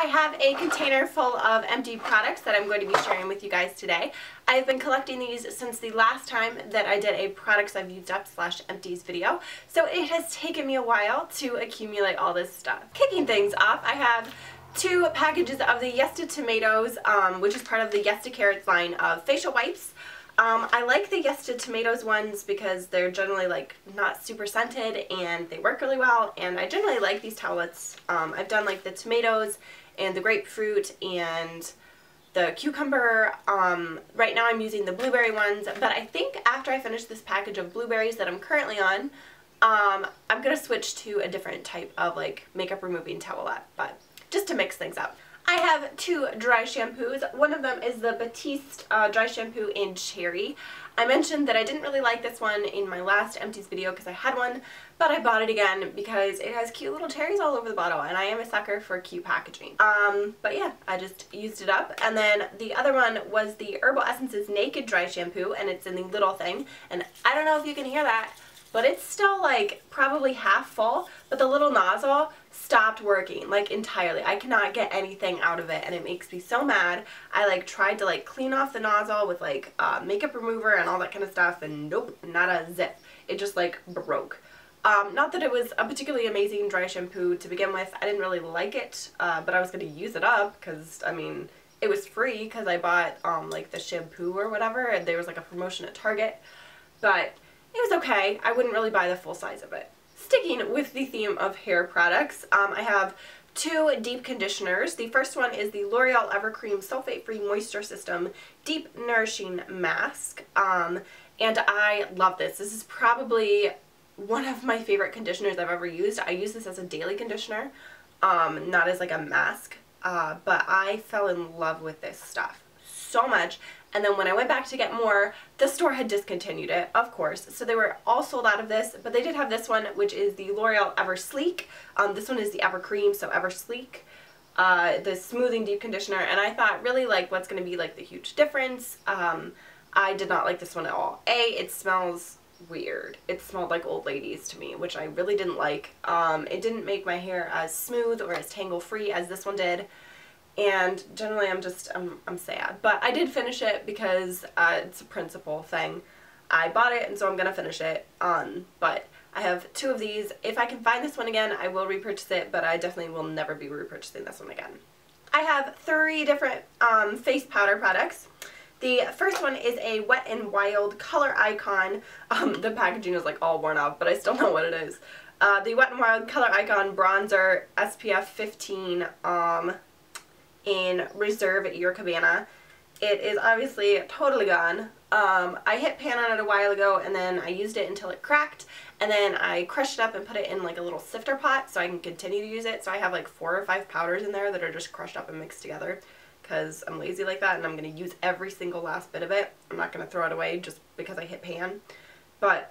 I have a container full of empty products that I'm going to be sharing with you guys today. I've been collecting these since the last time that I did a products I've used up / empties video, so it has taken me a while to accumulate all this stuff. Kicking things off, I have 2 packages of the Yesta Tomatoes, which is part of the Yesta Carrots line of facial wipes. I like the Yesta Tomatoes ones because they're generally like not super scented and they work really well, and I generally like these towelettes. I've done like the tomatoes and the grapefruit and the cucumber. Right now I'm using the blueberry ones, but I think after I finish this package of blueberries that I'm currently on, I'm going to switch to a different type of like makeup removing towelette, but just to mix things up. I have 2 dry shampoos. One of them is the Batiste dry shampoo in Cherry. I mentioned that I didn't really like this one in my last empties video because I had one, but I bought it again because it has cute little cherries all over the bottle, and I am a sucker for cute packaging. But yeah, I just used it up. And then the other one was the Herbal Essences Naked Dry Shampoo, and it's in the little thing. And I don't know if you can hear that, but it's still like probably half full, but the little nozzle stopped working like entirely. I cannot get anything out of it and it makes me so mad. I like tried to like clean off the nozzle with like makeup remover and all that kind of stuff, and nope, not a zip. It just like broke. Not that it was a particularly amazing dry shampoo to begin with. I didn't really like it, but I was going to use it up because, I mean, it was free because I bought like the shampoo or whatever, and there was like a promotion at Target. But it was okay. I wouldn't really buy the full size of it. Sticking with the theme of hair products, I have 2 deep conditioners. The first one is the L'Oreal Evercream Sulfate Free Moisture System Deep Nourishing Mask, and I love this. This is probably one of my favorite conditioners I've ever used. I use this as a daily conditioner, not as like a mask, but I fell in love with this stuff so much. And then when I went back to get more, the store had discontinued it, of course. So they were all sold out of this, but they did have this one, which is the L'Oreal Ever Sleek. This one is the Ever Cream, so Ever Sleek, the smoothing deep conditioner. And I thought really like what's going to be like the huge difference. I did not like this one at all. It smells weird. It smelled like old ladies to me, which I really didn't like. It didn't make my hair as smooth or as tangle free as this one did. And generally I'm sad. But I did finish it because it's a principle thing. I bought it and so I'm going to finish it. But I have 2 of these. If I can find this one again, I will repurchase it, but I definitely will never be repurchasing this one again. I have 3 different face powder products. The first one is a Wet n Wild Color Icon. The packaging is like all worn off, but I still know what it is. The Wet n Wild Color Icon Bronzer SPF 15 in Reserve at Your Cabana. It is obviously totally gone. I hit pan on it a while ago and then I used it until it cracked, and then I crushed it up and put it in like a little sifter pot so I can continue to use it. So I have like 4 or 5 powders in there that are just crushed up and mixed together because I'm lazy like that and I'm going to use every single last bit of it. I'm not going to throw it away just because I hit pan. But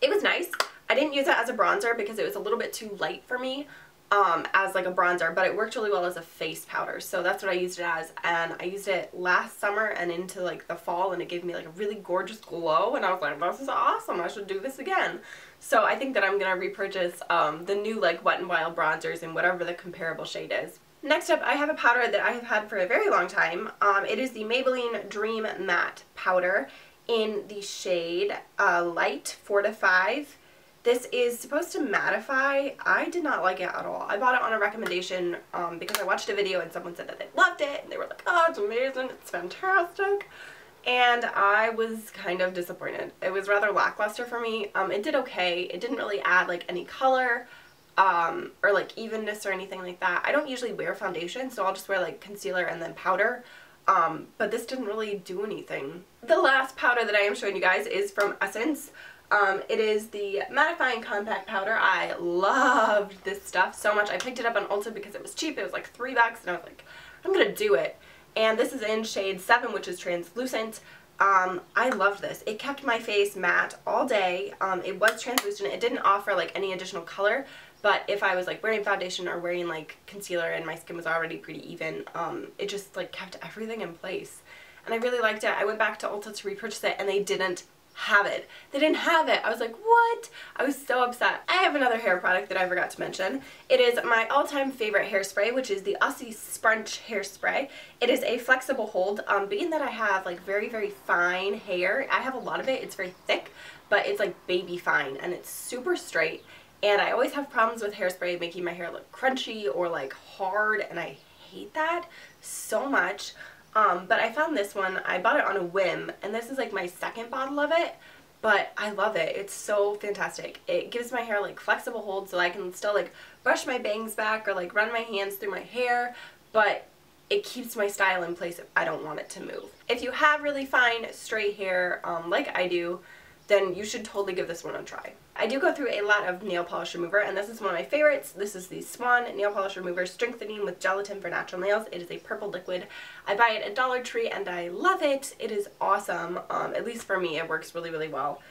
it was nice. I didn't use it as a bronzer because it was a little bit too light for me as like a bronzer, but it worked really well as a face powder, so that's what I used it as. And I used it last summer and into like the fall, and it gave me like a really gorgeous glow, and I was like, this is awesome, I should do this again. So I think that I'm gonna repurchase the new like Wet n Wild bronzers in whatever the comparable shade is. Next up, I have a powder that I have had for a very long time. It is the Maybelline Dream Matte Powder in the shade Light 4 to 5. This is supposed to mattify. I did not like it at all. I bought it on a recommendation because I watched a video and someone said that they loved it and they were like, oh, it's amazing, it's fantastic. And I was kind of disappointed. It was rather lackluster for me. It did okay. It didn't really add like any color or like evenness or anything like that. I don't usually wear foundation, so I'll just wear like concealer and then powder. But this didn't really do anything. The last powder that I am showing you guys is from Essence. It is the Mattifying Compact Powder. I loved this stuff so much. I picked it up on Ulta because it was cheap. It was like $3 and I was like, I'm gonna do it. And this is in shade 7, which is translucent. I loved this. It kept my face matte all day. It was translucent. It didn't offer like any additional color, but if I was like wearing foundation or wearing like concealer and my skin was already pretty even, it just like kept everything in place. And I really liked it. I went back to Ulta to repurchase it and they didn't have it. They didn't have it. I was like, what? I was so upset. I have another hair product that I forgot to mention. It is my all-time favorite hairspray, which is the Aussie Sprunch hairspray. It is a flexible hold. Being that I have like very, very fine hair, I have a lot of it. It's very thick, but it's like baby fine, and it's super straight. And I always have problems with hairspray making my hair look crunchy or like hard, and I hate that so much. But I found this one. I bought it on a whim, and this is like my second bottle of it, but I love it. It's so fantastic. It gives my hair like flexible hold so I can still like brush my bangs back or like run my hands through my hair, but it keeps my style in place if I don't want it to move. If you have really fine straight hair like I do, then you should totally give this one a try. I do go through a lot of nail polish remover, and this is one of my favorites. This is the Swan Nail Polish Remover Strengthening with Gelatin for Natural Nails. It is a purple liquid. I buy it at Dollar Tree and I love it. It is awesome. At least for me, it works really, really well.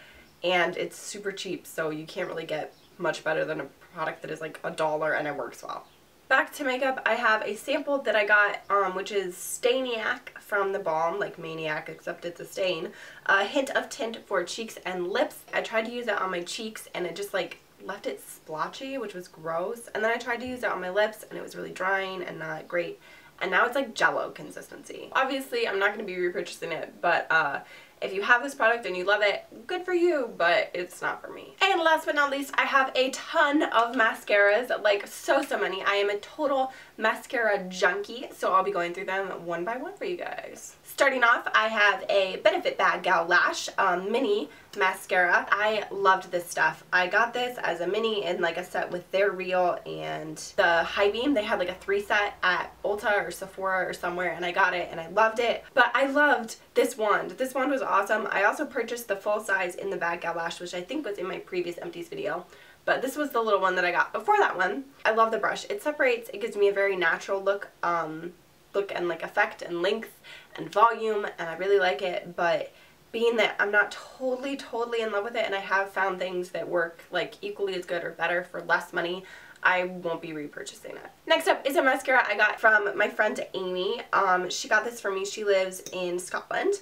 And it's super cheap, so you can't really get much better than a product that is like $1 and it works well. Back to makeup, I have a sample that I got, which is Stainiac from the Balm, like Maniac, except it's a stain. A hint of tint for cheeks and lips. I tried to use it on my cheeks, and it just like left it splotchy, which was gross. And then I tried to use it on my lips, and it was really drying and not great. And now it's like Jello consistency. Obviously, I'm not going to be repurchasing it, but if you have this product and you love it, good for you, but it's not for me. And last but not least, I have a ton of mascaras, like so many. I am a total mascara junkie, so I'll be going through them one by one for you guys. Starting off, I have a Benefit Bad Gal Lash mini mascara. I loved this stuff. I got this as a mini in like a set with their Real and the High Beam. They had like a 3-set at Ulta or Sephora or somewhere, and I got it and I loved it. But I loved this wand. This wand was awesome. I also purchased the full size in the Bad Gal Lash, which I think was in my previous empties video. But this was the little one that I got before that one. I love the brush. It separates. It gives me a very natural look and like effect and length and volume, and I really like it. But being that I'm not totally in love with it, and I have found things that work like equally as good or better for less money, I won't be repurchasing it. Next up is a mascara I got from my friend Amy. She got this for me. She lives in Scotland,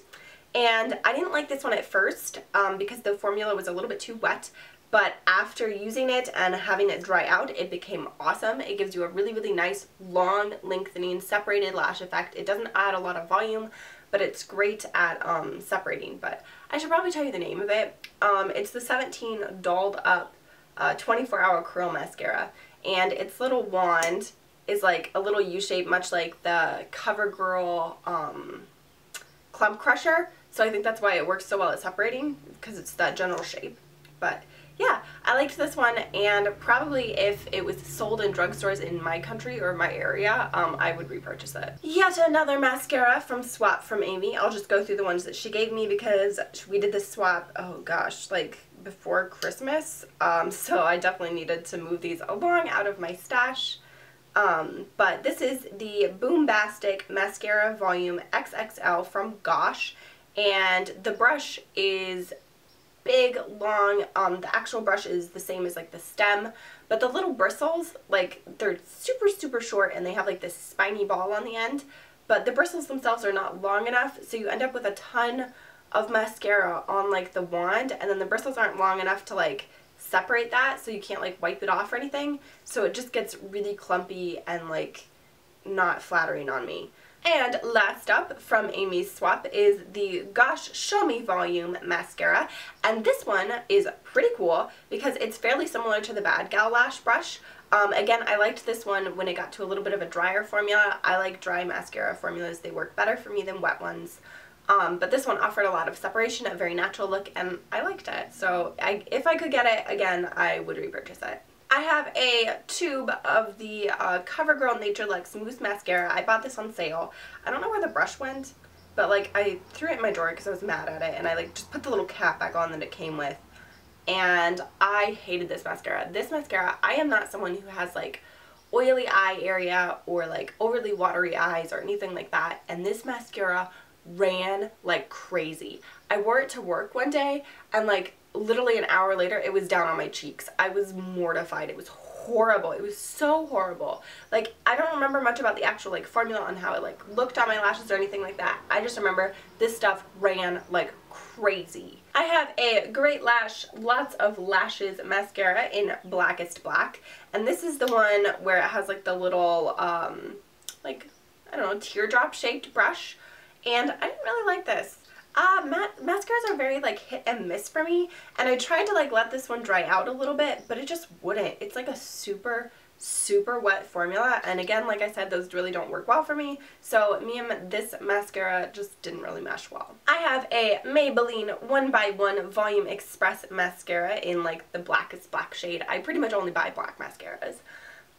and I didn't like this one at first because the formula was a little bit too wet. But after using it and having it dry out, it became awesome. It gives you a really, really nice, long, lengthening, separated lash effect. It doesn't add a lot of volume, but it's great at separating. But I should probably tell you the name of it. It's the 17 Dolled Up 24-Hour Curl Mascara. And its little wand is like a little U-shape, much like the CoverGirl Clump Crusher. So I think that's why it works so well at separating, because it's that general shape. But yeah, I liked this one, and probably if it was sold in drugstores in my country or my area, I would repurchase it. Yet another mascara from Swap from Amy. I'll just go through the ones that she gave me because we did this swap, oh gosh, like before Christmas, so I definitely needed to move these along out of my stash. But this is the Boombastic Mascara Volume XXL from Gosh, and the brush is big, long. The actual brush is the same as like the stem, but the little bristles, like they're super short, and they have like this spiny ball on the end, but the bristles themselves are not long enough, so you end up with a ton of mascara on like the wand, and then the bristles aren't long enough to like separate that, so you can't like wipe it off or anything, so it just gets really clumpy and like not flattering on me. And last up from Amy's Swap is the Gosh Show Me Volume Mascara, and this one is pretty cool because it's fairly similar to the Bad Gal Lash brush. Again, I liked this one when it got to a little bit of a drier formula. I like dry mascara formulas. They work better for me than wet ones. But this one offered a lot of separation, a very natural look, and I liked it. So if I could get it again, I would repurchase it. I have a tube of the CoverGirl Nature Luxe Mousse Mascara. I bought this on sale. I don't know where the brush went, but like I threw it in my drawer because I was mad at it, and I like just put the little cap back on that it came with. And I hated this mascara. This mascara, I am not someone who has like oily eye area or like overly watery eyes or anything like that, and this mascara ran like crazy. I wore it to work one day, and like literally an hour later it was down on my cheeks. I was mortified. It was horrible. It was so horrible. Like, I don't remember much about the actual like formula on how it like looked on my lashes or anything like that. I just remember this stuff ran like crazy. I have a Great Lash Lots of Lashes mascara in Blackest Black, and this is the one where it has like the little like, I don't know, teardrop shaped brush, and I didn't really like this. Mascaras are very like hit and miss for me, and I tried to like let this one dry out a little bit, but it just wouldn't. It's like a super wet formula, and again, like I said, those really don't work well for me, so me and this mascara just didn't really mesh well. I have a Maybelline 1x1 Volume Express mascara in like the Blackest Black shade. I pretty much only buy black mascaras.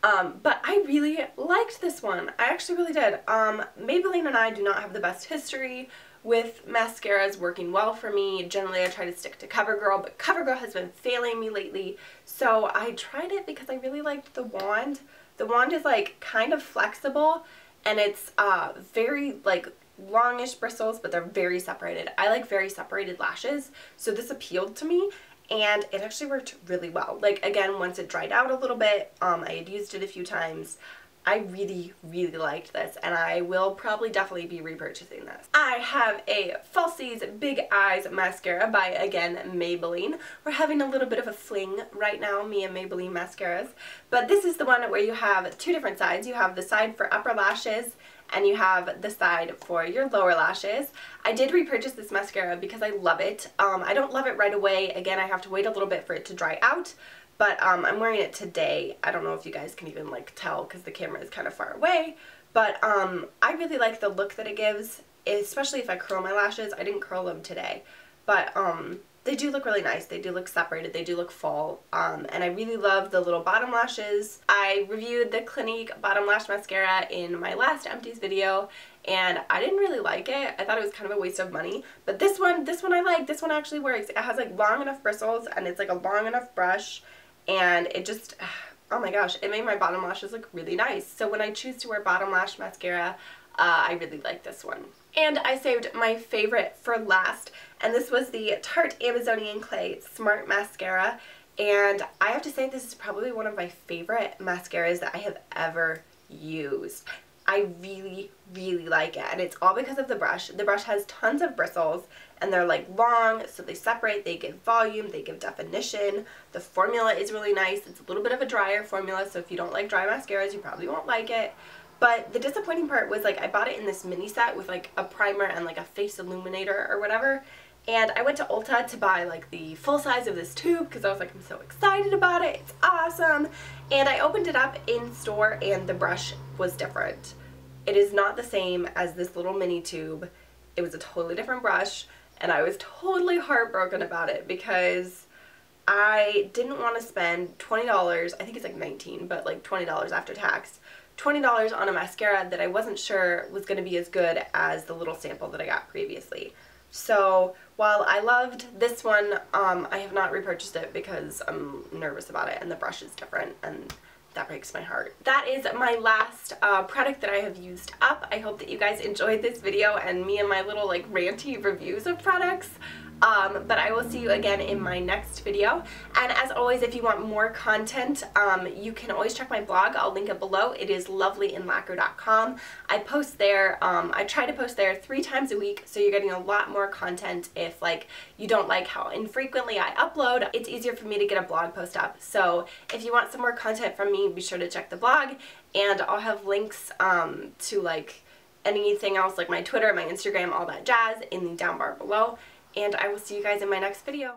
But I really liked this one. I actually really did. Maybelline and I do not have the best history with mascaras working well for me. Generally I try to stick to CoverGirl, but CoverGirl has been failing me lately, so I tried it because I really liked the wand. The wand is like kind of flexible, and it's very like longish bristles, but they're very separated. I like very separated lashes, so this appealed to me, and it actually worked really well. Like, again, once it dried out a little bit, I had used it a few times. I really liked this, and I will probably definitely be repurchasing this. I have a Falsies Big Eyes mascara by, again, Maybelline. We're having a little bit of a fling right now, me and Maybelline mascaras. But this is the one where you have two different sides. You have the side for upper lashes, and you have the side for your lower lashes. I did repurchase this mascara because I love it. I don't love it right away. Again, I have to wait a little bit for it to dry out. But I'm wearing it today. I don't know if you guys can even like tell because the camera is kind of far away. But I really like the look that it gives, especially if I curl my lashes. I didn't curl them today. But they do look really nice. They do look separated. They do look full. And I really love the little bottom lashes. I reviewed the Clinique Bottom Lash Mascara in my last Empties video, and I didn't really like it. I thought it was kind of a waste of money. But this one I like. This one actually works. It has like long enough bristles, and it's like a long enough brush. And it just, oh my gosh, it made my bottom lashes look really nice. So when I choose to wear bottom lash mascara, I really like this one. And I saved my favorite for last, and this was the Tarte Amazonian Clay Smart Mascara. And I have to say, this is probably one of my favorite mascaras that I have ever used. I really like it, and it's all because of the brush. The brush has tons of bristles, and they're like long, so they separate, they give volume, they give definition. The formula is really nice. It's a little bit of a drier formula, so if you don't like dry mascaras, you probably won't like it. But the disappointing part was, like, I bought it in this mini set with like a primer and like a face illuminator or whatever, and I went to Ulta to buy like the full size of this tube because I was like, I'm so excited about it, it's awesome. And I opened it up in store, and the brush was different. It is not the same as this little mini tube. It was a totally different brush, and I was totally heartbroken about it because I didn't want to spend $20, I think it's like $19, but like $20 after tax, $20 on a mascara that I wasn't sure was going to be as good as the little sample that I got previously. So while I loved this one, I have not repurchased it because I'm nervous about it, and the brush is different, and that breaks my heart. That is my last product that I have used up. I hope that you guys enjoyed this video and me and my little like ranty reviews of products. But I will see you again in my next video. And as always, if you want more content, you can always check my blog. I'll link it below. It is lovelyinlacquer.com. I post there, I try to post there 3 times a week, so you're getting a lot more content if like you don't like how infrequently I upload. It's easier for me to get a blog post up. So if you want some more content from me, be sure to check the blog, and I'll have links to like anything else like my Twitter, my Instagram, all that jazz in the down bar below. And I will see you guys in my next video.